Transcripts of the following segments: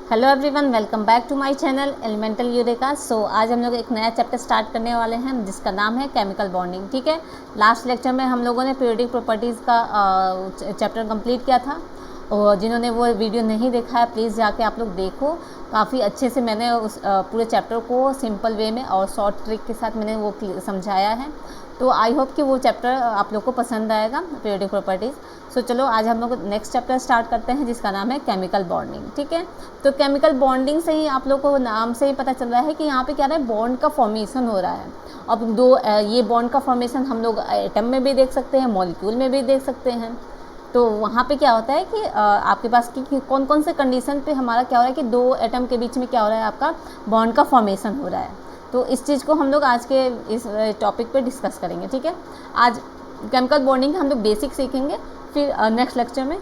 Hello everyone, welcome back to my channel elemental eureka. सो आज हम लोग एक नया चैप्टर स्टार्ट करने वाले हैं जिसका नाम है केमिकल बॉन्डिंग। ठीक है, लास्ट लेक्चर में हम लोगों ने पीरियोडिक प्रॉपर्टीज़ का चैप्टर कंप्लीट किया था और जिन्होंने वो वीडियो नहीं देखा है प्लीज़ जाके आप लोग देखो। काफ़ी अच्छे से मैंने उस पूरे चैप्टर को सिंपल वे में और शॉर्ट ट्रिक के साथ मैंने वो समझाया है, तो आई होप कि वो चैप्टर आप लोग को पसंद आएगा, पीरियोडिक प्रॉपर्टीज़। सो चलो आज हम लोग नेक्स्ट चैप्टर स्टार्ट करते हैं जिसका नाम है केमिकल बॉन्डिंग। ठीक है, तो केमिकल बॉन्डिंग से ही आप लोग को नाम से ही पता चल रहा है कि यहाँ पे क्या रहा है, बॉन्ड का फॉर्मेशन हो रहा है। अब ये बॉन्ड का फॉर्मेशन हम लोग एटम में भी देख सकते हैं, मॉलिक्यूल में भी देख सकते हैं। तो वहाँ पे क्या होता है कि आपके पास कि कौन कौन से कंडीशन पे हमारा क्या हो रहा है कि दो एटम के बीच में क्या हो रहा है, आपका बॉन्ड का फॉर्मेशन हो रहा है। तो इस चीज़ को हम लोग आज के इस टॉपिक पे डिस्कस करेंगे। ठीक है, आज केमिकल बॉन्डिंग हम लोग बेसिक सीखेंगे, फिर नेक्स्ट लेक्चर में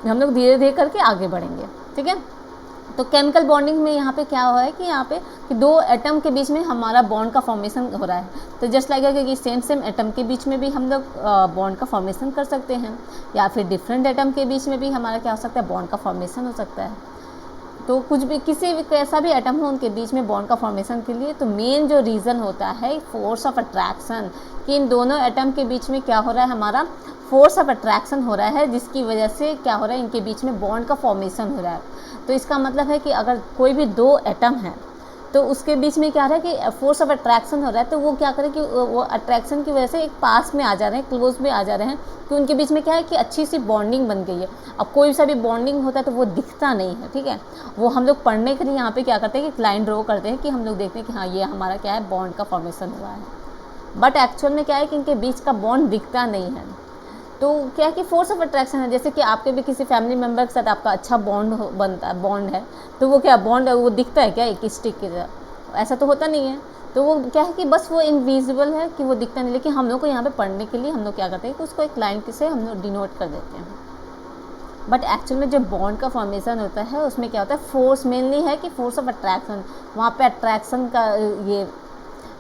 हम लोग धीरे धीरे करके आगे बढ़ेंगे। ठीक है, तो केमिकल बॉन्डिंग में यहाँ पे क्या हुआ है कि यहाँ पे कि दो एटम के बीच में हमारा बॉन्ड का फॉर्मेशन हो रहा है। तो जस्ट लाइक कि सेम एटम के बीच में भी हम लोग बॉन्ड का फॉर्मेशन कर सकते हैं, या फिर डिफरेंट एटम के बीच में भी हमारा क्या हो सकता है, बॉन्ड का फॉर्मेशन हो सकता है। तो कुछ भी किसी भी कैसा भी एटम हो उनके बीच में बॉन्ड का फॉर्मेशन के लिए तो मेन जो रीज़न होता है फोर्स ऑफ अट्रैक्शन, कि इन दोनों एटम के बीच में क्या हो रहा है, हमारा फोर्स ऑफ अट्रैक्शन हो रहा है, जिसकी वजह से क्या हो रहा है, इनके बीच में बॉन्ड का फॉर्मेशन हो रहा है। तो इसका मतलब है कि अगर कोई भी दो एटम है तो उसके बीच में क्या हो रहा है कि फोर्स ऑफ अट्रैक्शन हो रहा है, तो वो क्या करे कि वो अट्रैक्शन की वजह से एक पास में आ जा रहे हैं, क्लोज में आ जा रहे हैं, कि उनके बीच में क्या है कि अच्छी सी बॉन्डिंग बन गई है। अब कोई सा भी बॉन्डिंग होता है तो वो दिखता नहीं है। ठीक है, वो हम लोग पढ़ने के लिए यहाँ पे क्या करते हैं कि लाइन ड्रॉ करते हैं, कि हम लोग देखते हैं कि हाँ ये हमारा क्या है, बॉन्ड का फॉर्मेशन हुआ है। बट एक्चुअल में क्या है कि इनके बीच का बॉन्ड दिखता नहीं है। तो क्या है कि फोर्स ऑफ अट्रैक्शन है, जैसे कि आपके भी किसी फैमिली मेम्बर के साथ आपका अच्छा बॉन्ड बनता है, बॉन्ड है, तो वो क्या बॉन्ड है, वो दिखता है क्या एक स्टिक की तरह, ऐसा तो होता नहीं है। तो वो क्या है कि बस वो इनविजिबल है, कि वो दिखता नहीं। लेकिन हम लोग को यहाँ पे पढ़ने के लिए हम लोग क्या करते हैं कि उसको एक लाइन से हम लोग डिनोट कर देते हैं। बट एक्चुअल में जब बॉन्ड का फॉर्मेशन होता है उसमें क्या होता है, फोर्स मेनली है कि फोर्स ऑफ अट्रैक्शन, वहाँ पे अट्रैक्शन का ये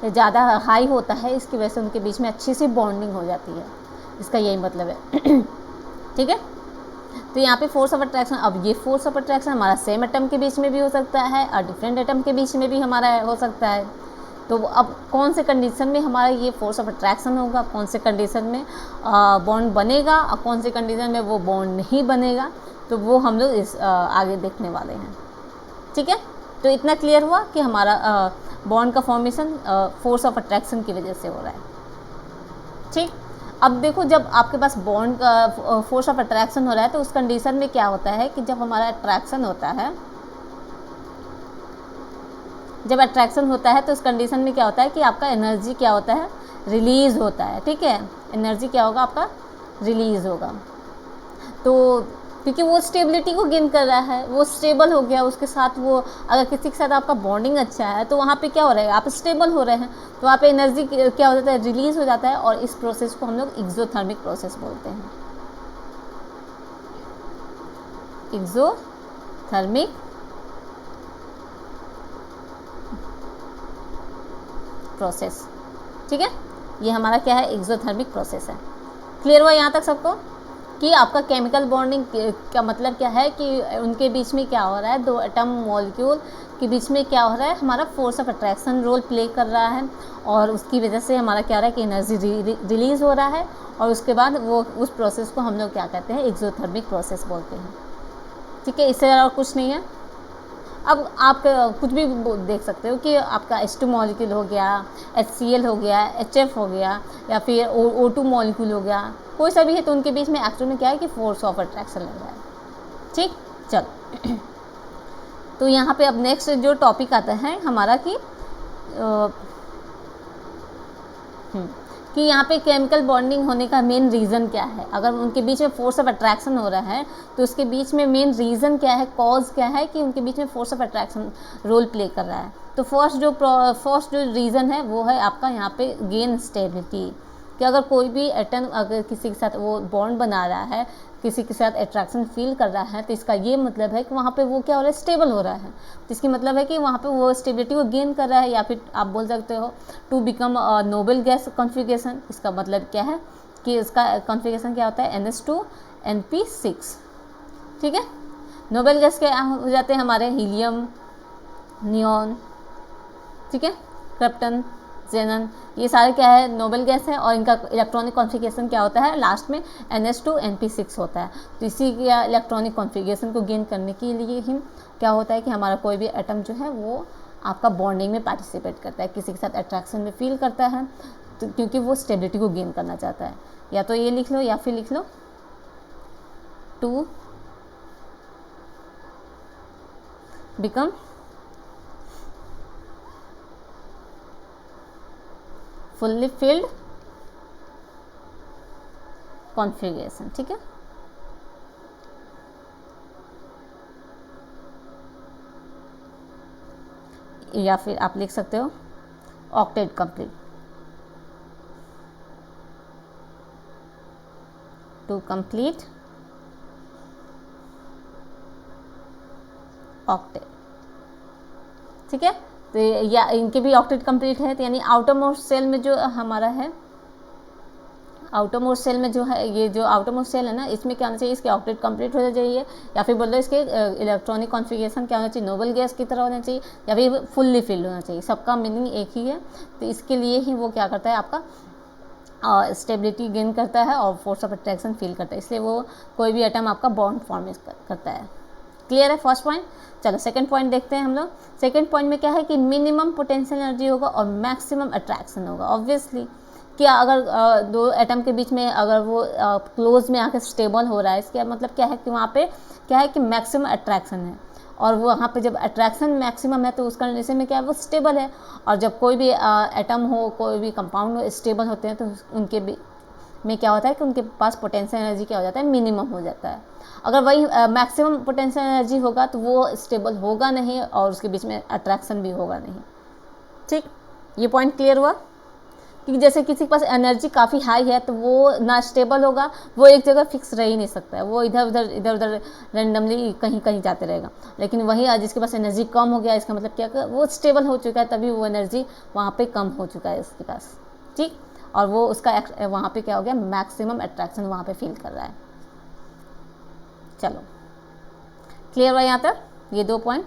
ज़्यादा हाई होता है, इसकी वजह से उनके बीच में अच्छी सी बॉन्डिंग हो जाती है, इसका यही मतलब है। ठीक है, तो यहाँ पे फोर्स ऑफ अट्रैक्शन, अब ये फोर्स ऑफ अट्रैक्शन हमारा सेम एटम के बीच में भी हो सकता है और डिफरेंट एटम के बीच में भी हमारा हो सकता है। तो अब कौन से कंडीशन में हमारा ये फोर्स ऑफ अट्रैक्शन होगा, कौन से कंडीशन में बॉन्ड बनेगा और कौन से कंडीशन में वो बॉन्ड नहीं बनेगा, तो वो हम लोग इस आगे देखने वाले हैं। ठीक है, तो इतना क्लियर हुआ कि हमारा बॉन्ड का फॉर्मेशन फोर्स ऑफ अट्रैक्शन की वजह से हो रहा है। ठीक, अब देखो जब आपके पास बॉन्ड का फोर्स ऑफ अट्रैक्शन हो रहा है तो उस कंडीशन में क्या होता है कि जब हमारा अट्रैक्शन होता है, जब अट्रैक्शन होता है तो उस कंडीशन में क्या होता है कि आपका एनर्जी क्या होता है, रिलीज़ होता है। ठीक है, एनर्जी क्या होगा, आपका रिलीज़ होगा। तो क्योंकि वो स्टेबिलिटी को गेन कर रहा है, वो स्टेबल हो गया, उसके साथ वो अगर किसी के साथ आपका बॉन्डिंग अच्छा है तो वहाँ पे क्या हो रहा है, आप स्टेबल हो रहे हैं, तो वहाँ पे एनर्जी क्या हो जाता है, रिलीज़ हो जाता है। और इस प्रोसेस को हम लोग एक्सोथर्मिक प्रोसेस बोलते हैं, एक्सोथर्मिक प्रोसेस। ठीक है, ये हमारा क्या है, एक्सोथर्मिक प्रोसेस है। क्लियर हुआ यहाँ तक सबको कि आपका केमिकल बॉन्डिंग का मतलब क्या है, कि उनके बीच में क्या हो रहा है, दो एटम मॉलिक्यूल के बीच में क्या हो रहा है, हमारा force of attraction role play कर रहा है, और उसकी वजह से हमारा क्या हो रहा है कि एनर्जी रिलीज़ हो रहा है, और उसके बाद वो उस प्रोसेस को हम लोग क्या कहते हैं, एक्सोथर्मिक प्रोसेस बोलते हैं। ठीक है, इससे और कुछ नहीं है। अब आप कुछ भी देख सकते हो कि आपका H2 मॉलिक्यूल हो गया, HCl हो गया, HF हो गया, या फिर O2 मॉलिक्यूल हो गया, कोई सा भी है, तो उनके बीच में एक्चुअल में क्या है कि फोर्स ऑफ अट्रैक्शन लग रहा है। ठीक, चलो तो यहाँ पे अब नेक्स्ट जो टॉपिक आता है हमारा कि यहाँ पे केमिकल बॉन्डिंग होने का मेन रीज़न क्या है। अगर उनके बीच में फोर्स ऑफ अट्रैक्शन हो रहा है तो उसके बीच में मेन रीज़न क्या है, कॉज क्या है कि उनके बीच में force of attraction role play कर रहा है। तो फर्स्ट जो रीज़न है वो है आपका यहाँ पे गेन स्टेबिलिटी, कि अगर कोई भी एटम अगर किसी के साथ वो बॉन्ड बना रहा है, किसी के साथ अट्रैक्शन फील कर रहा है, तो इसका ये मतलब है कि वहाँ पे वो क्या हो रहा है, स्टेबल हो रहा है। तो इसकी मतलब है कि वहाँ पे वो स्टेबिलिटी को गेन कर रहा है, या फिर आप बोल सकते हो to become noble gas configuration. इसका मतलब क्या है कि इसका कॉन्फ़िगरेशन क्या होता है, NH2 NP6। ठीक है, नोबल गैस क्या हो जाते हैं हमारे, हीलियम, नियॉन, ठीक है, क्रिप्टन, जेनन, ये सारे क्या है, नोबल गैस है। और इनका इलेक्ट्रॉनिक कॉन्फ़िगरेशन क्या होता है, लास्ट में NH2 NP6 होता है। तो इसी के इलेक्ट्रॉनिक कॉन्फ़िगरेशन को गेन करने के लिए ही क्या होता है कि हमारा कोई भी एटम जो है वो आपका बॉन्डिंग में पार्टिसिपेट करता है, किसी के साथ अट्रैक्शन में फील करता है, तो क्योंकि वो स्टेबिलिटी को गेन करना चाहता है। या तो ये लिख लो या फिर लिख लो 2 बिकम फुल्ली फिल्ड कॉन्फ़िगरेशन, ठीक है। या फिर आप लिख सकते हो octet complete, to complete octet, ठीक है। तो या इनके भी ऑक्टेट कंप्लीट है, तो यानी आउटर मोस्ट सेल में जो हमारा है, आउटर मोस्ट सेल में जो है, ये जो आउटर मोस्ट सेल है ना, इसमें क्या होना चाहिए, इसके ऑक्टेट कंप्लीट होना चाहिए, या फिर बोल दो इसके इलेक्ट्रॉनिक कॉन्फ़िगरेशन क्या होना चाहिए, नोबल गैस की तरह होना चाहिए, या फिर फुल्ली फिल्ड होना चाहिए। सबका मीनिंग एक ही है। तो इसके लिए ही वो क्या करता है, आपका स्टेबिलिटी गेन करता है और फोर्स ऑफ अट्रैक्शन फील करता है, इसलिए वो कोई भी एटम आपका बॉन्ड फॉर्म करता है। क्लियर है फर्स्ट पॉइंट। चलो सेकंड पॉइंट देखते हैं हम लोग। सेकंड पॉइंट में क्या है कि मिनिमम पोटेंशियल एनर्जी होगा और मैक्सिमम अट्रैक्शन होगा। ऑब्वियसली क्या अगर दो एटम के बीच में अगर वो क्लोज में आकर स्टेबल हो रहा है, इसका मतलब क्या है कि वहाँ पे क्या है कि मैक्सिमम अट्रैक्शन है, और वो वहाँ पे जब अट्रैक्शन मैक्सिमम है तो उस कंडीशन में क्या है, वो स्टेबल है। और जब कोई भी एटम हो, कोई भी कंपाउंड हो, स्टेबल होते हैं तो उनके में क्या होता है कि उनके पास पोटेंशियल एनर्जी क्या हो जाता है, मिनिमम हो जाता है। अगर वही मैक्सिमम पोटेंशियल एनर्जी होगा तो वो स्टेबल होगा नहीं और उसके बीच में अट्रैक्शन भी होगा नहीं। ठीक, ये पॉइंट क्लियर हुआ। क्योंकि जैसे किसी के पास एनर्जी काफ़ी हाई है तो वो ना स्टेबल होगा, वो एक जगह फिक्स रह ही नहीं सकता है, वो इधर उधर रैंडमली कहीं कहीं जाते रहेगा। लेकिन वही जिसके पास एनर्जी कम हो गया, इसका मतलब क्या कि वो स्टेबल हो चुका है, तभी वो एनर्जी वहाँ पे कम हो चुका है उसके पास। ठीक, और वो उसका वहाँ पे क्या हो गया, मैक्सिमम अट्रैक्शन वहाँ पे फील कर रहा है। चलो क्लियर हुआ यहाँ तक ये 2 पॉइंट।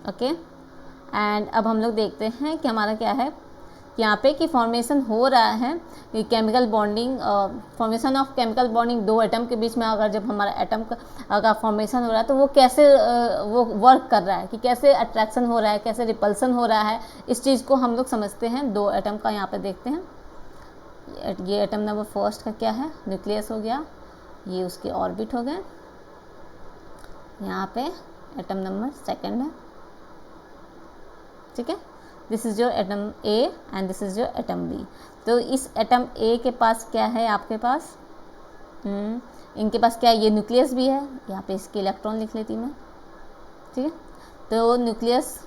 ओके, एंड अब हम लोग देखते हैं कि हमारा क्या है यहाँ पे कि फॉर्मेशन हो रहा है कि chemical bonding, formation of chemical bonding दो एटम के बीच में। अगर जब हमारा एटम का फॉर्मेशन हो रहा है तो वो कैसे वो वर्क कर रहा है, कि कैसे अट्रैक्शन हो रहा है, कैसे रिपल्सन हो रहा है, इस चीज़ को हम लोग समझते हैं। दो एटम का यहाँ पे देखते हैं। ये एटम नंबर फर्स्ट का क्या है, न्यूक्लियस हो गया, ये उसके ऑर्बिट हो गए। यहाँ पे एटम नंबर सेकंड है, ठीक है। This is your atom A and this is your atom B. तो इस एटम ए के पास क्या है, आपके पास इनके पास क्या है, ये न्यूक्लियस भी है। यहाँ पे इसके इलेक्ट्रॉन लिख लेती मैं, ठीक है। तो न्यूक्लियस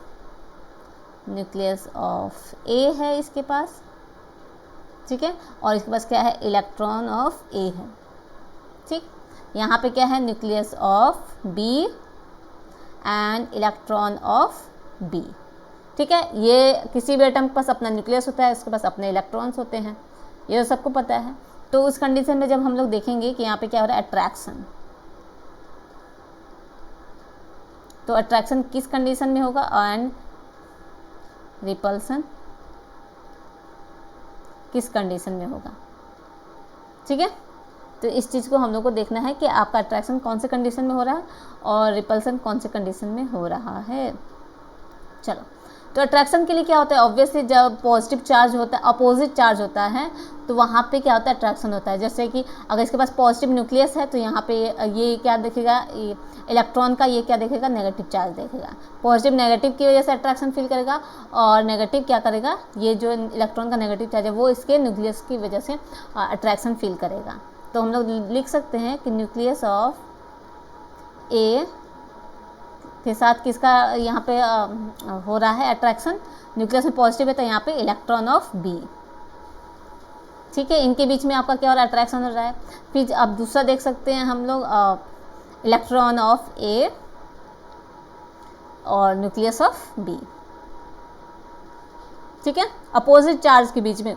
ऑफ ए है इसके पास, ठीक है। और इसके पास क्या है, इलेक्ट्रॉन ऑफ ए है, ठीक। यहाँ पे क्या है, nucleus of B and electron of B, ठीक है। ये किसी भी एटम के पास अपना न्यूक्लियस होता है, उसके पास अपने इलेक्ट्रॉन्स होते हैं, ये तो सबको पता है। तो उस कंडीशन में जब हम लोग देखेंगे कि यहाँ पे क्या हो रहा है, अट्रैक्शन, तो अट्रैक्शन किस कंडीशन में होगा, एंड रिपल्सन किस कंडीशन में होगा, ठीक है। तो इस चीज़ को हम लोग को देखना है कि आपका अट्रैक्शन कौन से कंडीशन में हो रहा है और रिपल्सन कौन से कंडीशन में हो रहा है। चलो, तो अट्रैक्शन के लिए क्या होता है, ऑब्वियसली जब पॉजिटिव चार्ज होता है, अपोजिट चार्ज होता है, तो वहाँ पे क्या होता है, अट्रैक्शन होता है। जैसे कि अगर इसके पास पॉजिटिव न्यूक्लियस है तो यहाँ पे ये क्या देखेगा, इलेक्ट्रॉन का ये क्या देखेगा, नेगेटिव चार्ज देखेगा। पॉजिटिव नेगेटिव की वजह से अट्रैक्शन फील करेगा, और नेगेटिव क्या करेगा, ये जो इलेक्ट्रॉन का नेगेटिव चार्ज है वो इसके न्यूक्लियस की वजह से अट्रैक्शन फील करेगा। तो हम लोग लिख सकते हैं कि न्यूक्लियस ऑफ ए के साथ किसका यहाँ पे हो रहा है अट्रैक्शन, न्यूक्लियस में पॉजिटिव है तो यहाँ पे इलेक्ट्रॉन ऑफ बी, ठीक है। इनके बीच में आपका क्या हो रहा है, अट्रैक्शन हो रहा है। फिर अब दूसरा देख सकते हैं हम लोग, इलेक्ट्रॉन ऑफ ए और न्यूक्लियस ऑफ बी, ठीक है। अपोजिट चार्ज के बीच में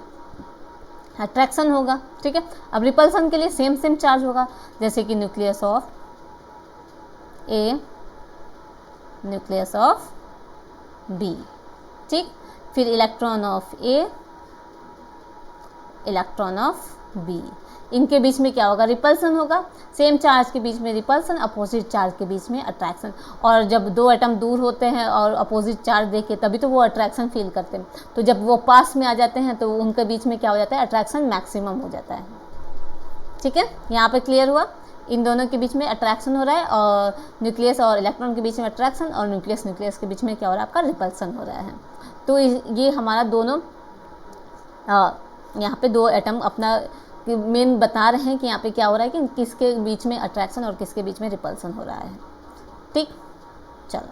अट्रैक्शन होगा, ठीक है। अब रिपल्सन के लिए सेम चार्ज होगा, जैसे कि nucleus of A, nucleus of B, ठीक। फिर electron of A, electron of B, इनके बीच में क्या होगा, रिपल्सन होगा। सेम चार्ज के बीच में रिपल्सन, अपोजिट चार्ज के बीच में अट्रैक्शन। और जब दो एटम दूर होते हैं और अपोजिट चार्ज देखे तभी तो वो अट्रैक्शन फील करते हैं, तो जब वो पास में आ जाते हैं तो उनके बीच में क्या हो जाता है, अट्रैक्शन मैक्सिमम हो जाता है, ठीक है। यहाँ पे क्लियर हुआ, इन दोनों के बीच में अट्रैक्शन हो रहा है, और न्यूक्लियस और इलेक्ट्रॉन के बीच में अट्रैक्शन, और न्यूक्लियस के बीच में क्या हो रहा है, आपका रिपल्सन हो रहा है। तो ये हमारा दोनों यहाँ पे दो एटम अपना मेन बता रहे हैं कि यहाँ पे क्या हो रहा है कि किसके बीच में अट्रैक्शन और किसके बीच में रिपल्सन हो रहा है, ठीक। चलो,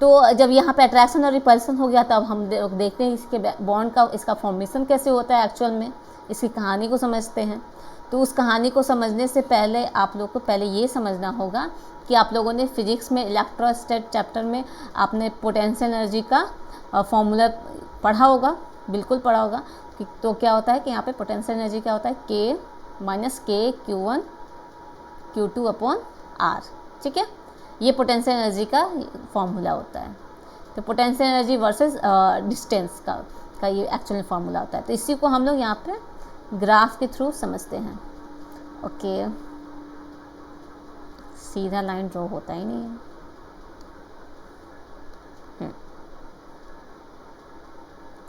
तो जब यहाँ पे अट्रैक्शन और रिपल्सन हो गया, तब हम देखते हैं इसके बॉन्ड का, इसका फॉर्मेशन कैसे होता है एक्चुअल में, इसकी कहानी को समझते हैं। तो उस कहानी को समझने से पहले आप लोग को पहले ये समझना होगा कि आप लोगों ने फिजिक्स में इलेक्ट्रोस्टैट चैप्टर में आपने पोटेंशियल एनर्जी का फॉर्मूला पढ़ा होगा, बिल्कुल पढ़ा होगा। तो क्या होता है कि यहाँ पे पोटेंशियल एनर्जी क्या होता है, K माइनस के Q1 Q2 अपॉन R, ठीक है। ये पोटेंशियल एनर्जी का फॉर्मूला होता है। तो पोटेंशियल एनर्जी वर्सेस डिस्टेंस का ये एक्चुअल फॉर्मूला होता है। तो इसी को हम लोग यहाँ पे ग्राफ के थ्रू समझते हैं। ओके, सीधा लाइन ड्रॉ होता ही नहीं है।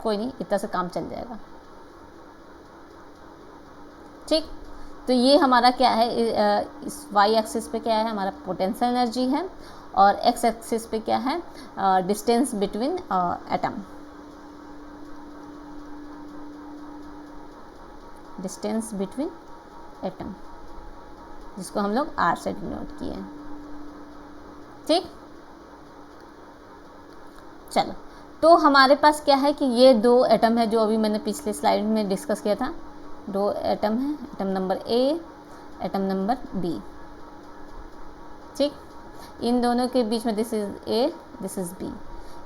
कोई नहीं, इतना से काम चल जाएगा, ठीक। तो ये हमारा क्या है, इस वाई एक्सिस पे क्या है, हमारा पोटेंशियल एनर्जी है, और एक्स एक्सिस पे क्या है, distance between atom, distance between atom, जिसको हम लोग आर से डिनोट किए हैं, ठीक। चलो, तो हमारे पास क्या है कि ये दो एटम है जो अभी मैंने पिछले स्लाइड में डिस्कस किया था। दो एटम है, atom number A, atom number B, ठीक। इन दोनों के बीच में this is A, this is B.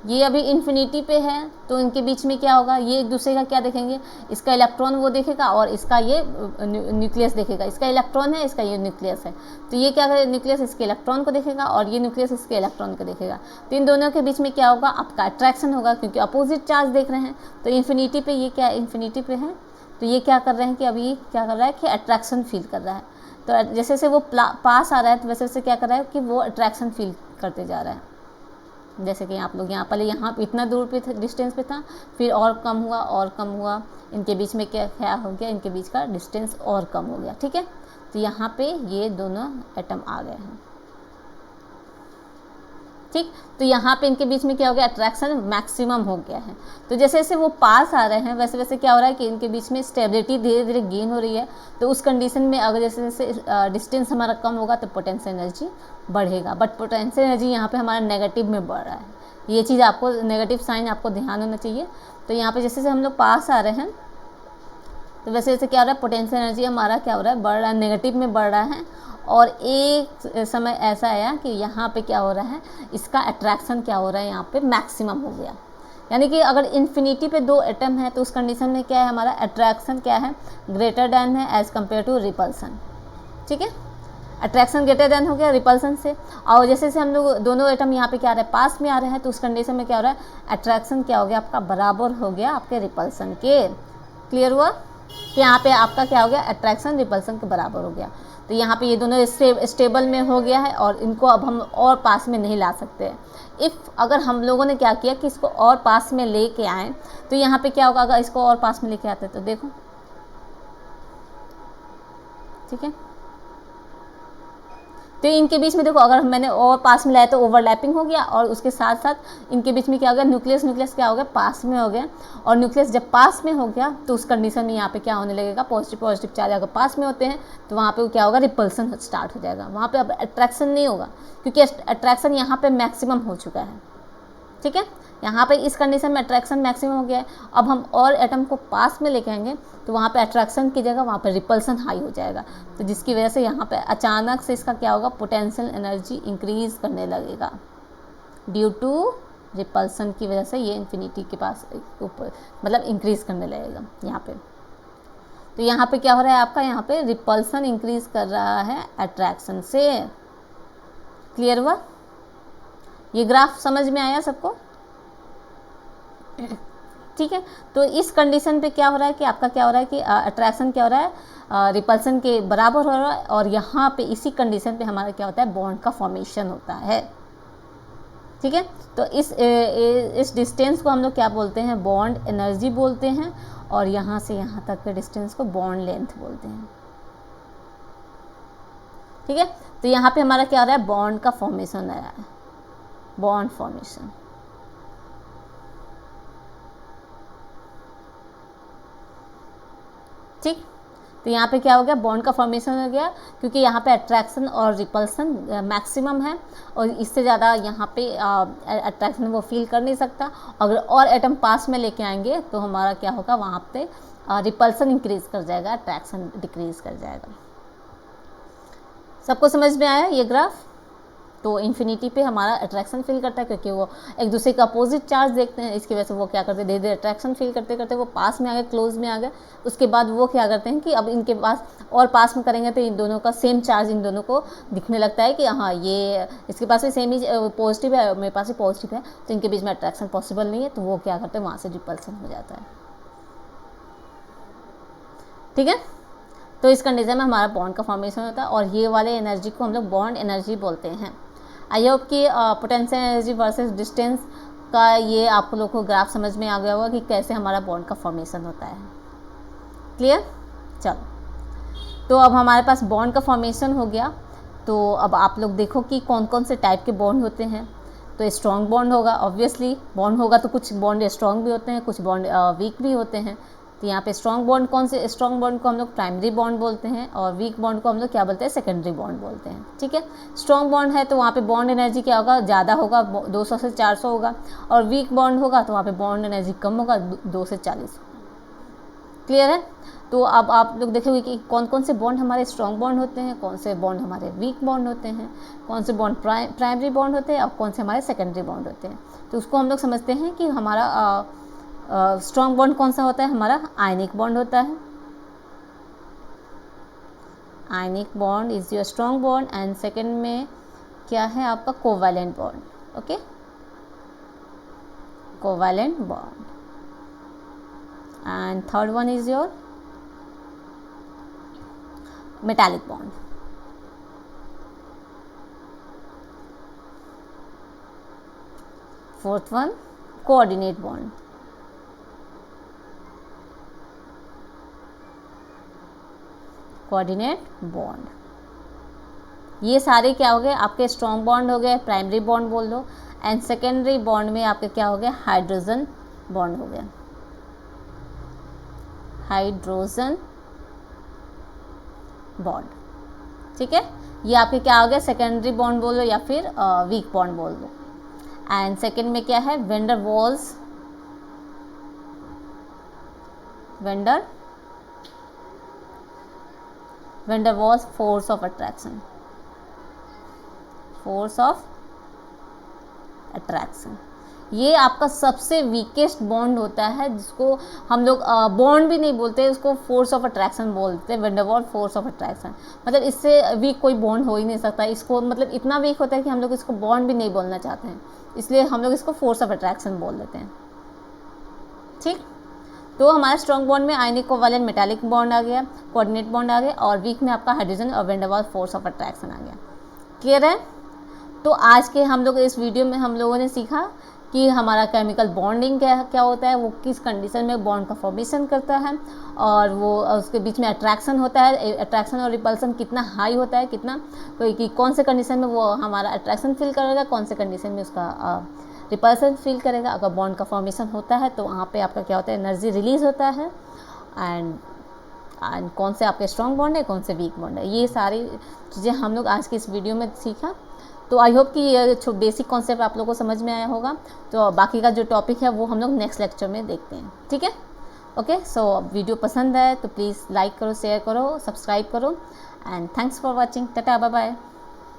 ये अभी इन्फिनिटी पे है, तो इनके बीच में क्या होगा, ये एक दूसरे का क्या देखेंगे, इसका इलेक्ट्रॉन वो देखेगा और इसका ये न्यूक्लियस देखेगा। इसका इलेक्ट्रॉन है, इसका ये न्यूक्लियस है, तो ये क्या करेगा, न्यूक्लियस इसके इलेक्ट्रॉन को देखेगा और ये न्यूक्लियस इसके इलेक्ट्रॉन को देखेगा। तो इन दोनों के बीच में क्या होगा, आपका अट्रैक्शन होगा, क्योंकि अपोजिट चार्ज देख रहे हैं। तो इन्फिनिटी पे ये क्या, इन्फिनिटी पे है, तो ये क्या कर रहे हैं कि अभी क्या कर रहा है कि अट्रैक्शन फील कर रहा है। तो जैसे जैसे वो पास आ रहा है, तो वैसे वैसे क्या कर रहा है कि वो अट्रैक्शन फील करते जा रहा है। जैसे कि आप लोग यहाँ पहले यहाँ इतना दूर पे थे, डिस्टेंस पे था, फिर और कम हुआ और कम हुआ, इनके बीच में क्या हो गया, इनके बीच का डिस्टेंस और कम हो गया, ठीक है। तो यहाँ पे ये दोनों एटम आ गए हैं, ठीक। तो यहाँ पे इनके बीच में क्या हो गया, अट्रैक्शन मैक्सिमम हो गया है। तो जैसे जैसे वो पास आ रहे हैं, वैसे वैसे क्या हो रहा है कि इनके बीच में स्टेबिलिटी धीरे धीरे गेन हो रही है। तो उस कंडीशन में अगर जैसे जैसे डिस्टेंस हमारा कम होगा तो पोटेंशियल एनर्जी बढ़ेगा, बट पोटेंशियल एनर्जी यहाँ पे हमारा नेगेटिव में बढ़ रहा है। ये चीज़ आपको, नेगेटिव साइन आपको ध्यान होना चाहिए। तो यहाँ पे जैसे जैसे हम लोग पास आ रहे हैं, तो वैसे वैसे क्या हो रहा है, पोटेंशियल एनर्जी हमारा क्या हो रहा है, बढ़ रहा है, नेगेटिव में बढ़ रहा है। और एक समय ऐसा आया कि यहाँ पे क्या हो रहा है, इसका अट्रैक्शन क्या हो रहा है, यहाँ पे मैक्सिमम हो गया। यानी कि अगर इन्फिनिटी पे दो एटम है, तो उस कंडीशन में क्या है, हमारा अट्रैक्शन क्या है, ग्रेटर देन है एज़ कम्पेयर टू रिपल्सन, ठीक है। अट्रैक्शन ग्रेटर देन हो गया रिपल्सन से। और जैसे जैसे हम लोग दोनों एटम यहाँ पे क्या आ रहे हैं, पास में आ रहे हैं, तो उस कंडीशन में क्या हो रहा है, अट्रैक्शन क्या हो गया आपका, बराबर हो गया आपके रिपल्सन के। क्लियर हुआ कि यहाँ पे आपका क्या हो गया, अट्रैक्शन रिपल्सन के बराबर हो गया। तो यहाँ पे ये दोनों स्टेबल में हो गया है, और इनको अब हम और पास में नहीं ला सकते। इफ़ अगर हम लोगों ने क्या किया कि इसको और पास में लेके आए, तो यहाँ पे क्या होगा, अगर इसको और पास में लेके आते तो देखो, ठीक है। तो इनके बीच में देखो, अगर मैंने और पास में लाया तो ओवरलैपिंग हो गया, और उसके साथ साथ इनके बीच में क्या हो गया, न्यूक्लियस क्या हो गया, पास में हो गया। और न्यूक्लियस जब पास में हो गया, तो उस कंडीशन में यहाँ पे क्या होने लगेगा, पॉजिटिव चार्ज अगर पास में होते हैं, तो वहाँ पे क्या होगा, रिपल्सन स्टार्ट हो जाएगा। वहाँ पे अब अट्रैक्शन नहीं होगा, क्योंकि अट्रैक्शन यहाँ पे मैक्सिमम हो चुका है, ठीक है। यहाँ पे इस कंडीशन में अट्रैक्शन मैक्सिमम हो गया है। अब हम और एटम को पास में लेके आएंगे, तो वहाँ पे अट्रैक्शन की जगह वहाँ पे रिपल्सन हाई हो जाएगा। तो जिसकी वजह से यहाँ पे अचानक से इसका क्या होगा, पोटेंशियल एनर्जी इंक्रीज करने लगेगा ड्यू टू रिपल्सन की वजह से। ये इन्फिनिटी के पास ऊपर मतलब इंक्रीज करने लगेगा यहाँ पे। तो यहाँ पे क्या हो रहा है आपका, यहाँ पे रिपल्सन इंक्रीज कर रहा है अट्रैक्शन से। क्लियर हुआ? ये ग्राफ समझ में आया सबको? ठीक है। तो इस कंडीशन पे क्या हो रहा है कि आपका क्या हो रहा है कि अट्रैक्शन क्या हो रहा है, रिपल्सन के बराबर हो रहा है, और यहाँ पे इसी कंडीशन पे हमारा क्या होता है, बॉन्ड का फॉर्मेशन होता है। ठीक है। तो इस डिस्टेंस को हम लोग क्या बोलते हैं, बॉन्ड एनर्जी बोलते हैं, और यहाँ से यहाँ तक के डिस्टेंस को बॉन्ड लेंथ बोलते हैं। ठीक है। तो यहाँ पे हमारा क्या हो रहा है, बॉन्ड का फॉर्मेशन आ रहा है, बॉन्ड फॉर्मेशन। ठीक। तो यहाँ पे क्या हो गया, बॉन्ड का फॉर्मेशन हो गया, क्योंकि यहाँ पे अट्रैक्शन और रिपल्सन मैक्सिमम है, और इससे ज़्यादा यहाँ पे अट्रैक्शन वो फील कर नहीं सकता। अगर और एटम पास में लेके आएंगे तो हमारा क्या होगा, वहाँ पे रिपल्सन इंक्रीज कर जाएगा, अट्रैक्शन डिक्रीज कर जाएगा। सबको समझ में आया ये ग्राफ? तो इन्फिनिटी पे हमारा अट्रैक्शन फील करता है, क्योंकि वो एक दूसरे का अपोजिट चार्ज देखते हैं, इसकी वजह से वो क्या करते हैं, धीरे धीरे अट्रैक्शन फील करते करते वो पास में आ गए, क्लोज में आ गए। उसके बाद वो क्या करते हैं कि अब इनके पास और पास में करेंगे तो इन दोनों का सेम चार्ज इन दोनों को दिखने लगता है कि हाँ ये इसके पास भी सेम ही पॉजिटिव है, मेरे पास भी पॉजिटिव है, तो इनके बीच में अट्रैक्शन पॉसिबल नहीं है, तो वो क्या करते हैं, वहाँ से रिपल्सन हो जाता है। ठीक है। तो इस कंडीशन में हमारा बॉन्ड का फॉर्मेशन होता है, और ये वाले एनर्जी को हम लोग बॉन्ड एनर्जी बोलते हैं। आई होप कि पोटेंशियल एनर्जी वर्सेस डिस्टेंस का ये आप लोग को ग्राफ समझ में आ गया होगा कि कैसे हमारा बॉन्ड का फॉर्मेशन होता है। क्लियर? चलो, तो अब हमारे पास बॉन्ड का फॉर्मेशन हो गया। तो अब आप लोग देखो कि कौन कौन से टाइप के बॉन्ड होते हैं। तो स्ट्रॉन्ग बॉन्ड होगा, ऑब्वियसली बॉन्ड होगा तो कुछ बॉन्ड स्ट्रॉन्ग भी होते हैं, कुछ बॉन्ड वीक भी होते हैं। तो यहाँ पे स्ट्रॉन्ग बॉन्ड कौन से, स्ट्रॉन्ग बॉन्ड को हम लोग प्राइमरी बॉन्ड बोलते हैं, और वीक बॉन्ड को हम लोग क्या बोलते हैं, सेकेंडरी बॉन्ड बोलते हैं। ठीक है। स्ट्रॉन्ग बॉन्ड है तो वहाँ पे बॉन्ड एनर्जी क्या होगा, ज़्यादा होगा, 200 से 400 होगा, और वीक बॉन्ड होगा तो वहाँ पे बॉन्ड एनर्जी कम होगा, 2 से 40। क्लियर है? तो अब आप लोग देखोगे कि कौन कौन से बॉन्ड हमारे स्ट्रॉन्ग बॉन्ड होते हैं, कौन से बॉन्ड हमारे वीक बॉन्ड होते हैं, कौन से बॉन्ड प्राइमरी बॉन्ड होते हैं, और कौन से हमारे सेकेंडरी बॉन्ड होते हैं। तो उसको हम लोग समझते हैं कि हमारा स्ट्रॉन्ग बॉन्ड कौन सा होता है, हमारा आयनिक बॉन्ड होता है। Ionic bond is your strong bond, and second में क्या है आपका, covalent bond. Okay, covalent bond, and third one is your metallic bond. Fourth one coordinate bond. Coordinate bond. ये सारे क्या हो गए आपके, स्ट्रॉन्ग बॉन्ड हो गए, प्राइमरी बॉन्ड बोल दो, एंड सेकेंडरी बॉन्ड में आपके क्या हो गया, हाइड्रोजन बॉन्ड हो गया, हाइड्रोजन बॉन्ड। ठीक है। ये आपके क्या हो गया, सेकेंडरी बॉन्ड बोल दो या फिर वीक बॉन्ड बोल दो। एंड सेकेंड में क्या है, vendor walls, vendor walls force of attraction, force of attraction. ये आपका सबसे वीकेस्ट बॉन्ड होता है, जिसको हम लोग बॉन्ड भी नहीं बोलते, उसको फोर्स ऑफ अट्रैक्शन बोलते हैं। Vendor wall force of attraction, मतलब इससे वीक कोई बॉन्ड हो ही नहीं सकता। इसको मतलब इतना वीक होता है कि हम लोग इसको बॉन्ड भी नहीं बोलना चाहते हैं, इसलिए हम लोग इसको फोर्स ऑफ अट्रैक्शन बोल देते हैं। ठीक। तो हमारे स्ट्रॉन्ग बॉन्ड में आयनिक कोवैलेंट मेटालिक बॉन्ड आ गया, कोऑर्डिनेट बॉन्ड आ गया, और वीक में आपका हाइड्रोजन और van der Waals force of attraction आ गया। क्लियर है? तो आज के हम लोग इस वीडियो में हम लोगों ने सीखा कि हमारा केमिकल बॉन्डिंग क्या होता है, वो किस कंडीशन में बॉन्ड का फॉर्मेशन करता है, और वो उसके बीच में अट्रैक्शन होता है, अट्रैक्शन और रिपल्सन कितना हाई होता है, कितना कि कौन से कंडीशन में वो हमारा अट्रैक्शन फील करेगा, कौन से कंडीशन में उसका रिपल्सन फील करेगा। अगर बॉन्ड का फॉर्मेशन होता है तो वहाँ पे आपका क्या होता है, एनर्जी रिलीज होता है, एंड कौन से आपके स्ट्रॉन्ग बॉन्ड है, कौन से वीक बॉन्ड है। ये सारी चीज़ें हम लोग आज की इस वीडियो में सीखा। तो आई होप कि ये बेसिक कॉन्सेप्ट आप लोगों को समझ में आया होगा। तो बाकी का जो टॉपिक है वो हम लोग नेक्स्ट लेक्चर में देखते हैं। ठीक है? ओके, सो वीडियो पसंद है तो प्लीज़ लाइक करो, शेयर करो, सब्सक्राइब करो, and thanks for watching. Tata, bye bye.